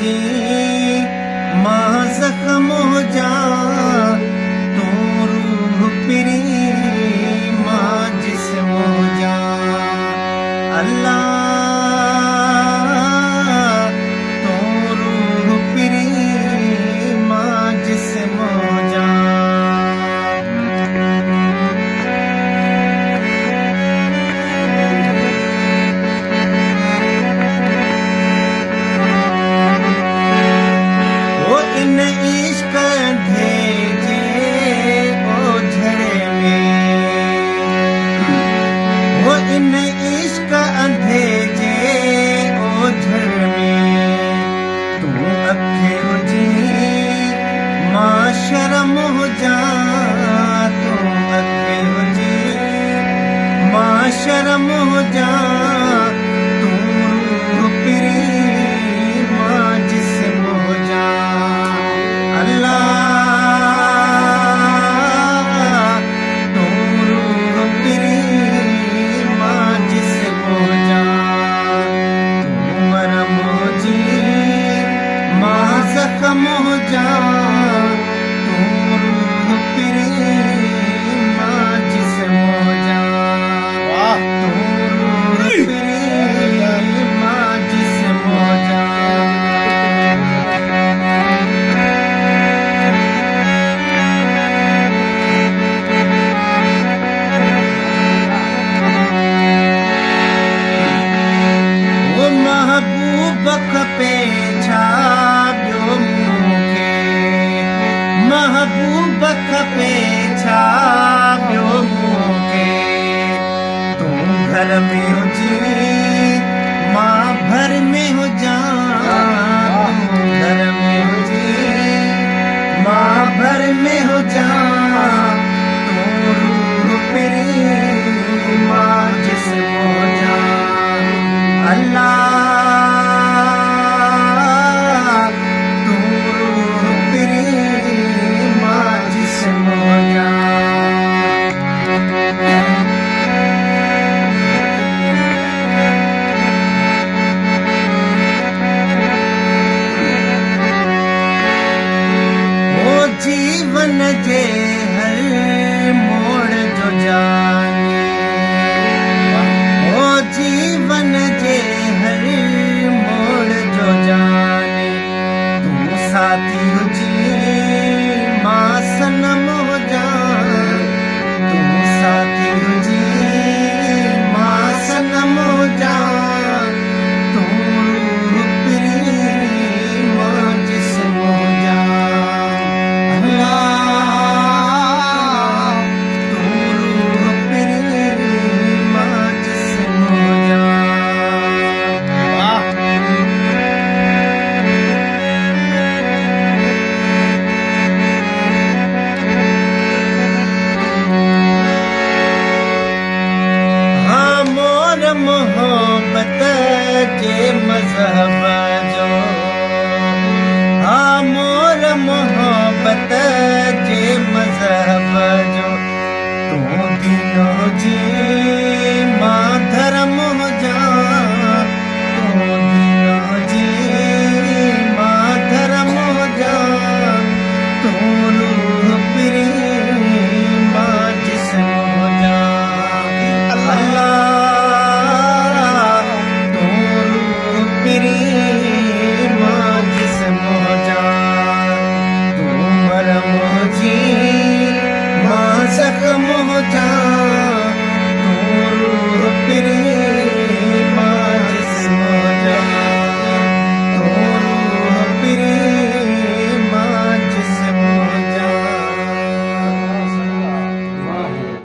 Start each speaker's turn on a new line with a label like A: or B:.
A: जी मां जख्म हो जा तू रूह पिरी मां जिस्म हो जा अल्लाह तू रूह पिरी मां जिस्म हो जा इन इश्क भेजे ओझड़े में वो इन इश्क भेजे ओझड़ में तू अखे हुजी मां शर्म हो जा तू अखे हुजी मां शर्म हो जा तू रूह पिरी मां जिस्म हो जा जख्म हो जा तू रूह पिरी मां जिस्म हो जा तू रूह पिरी मां जिस्म हो जा वो महबूब खपे छा महबूब खपे छा ॿियो मूंखे तू घर में हुजी मां भर में हुजां तू घर में हुजी मां भर में हुजां तू रूह पिरी मां जिस्म हो जा अल्लाह जीवन जे हर मोड़ जो जा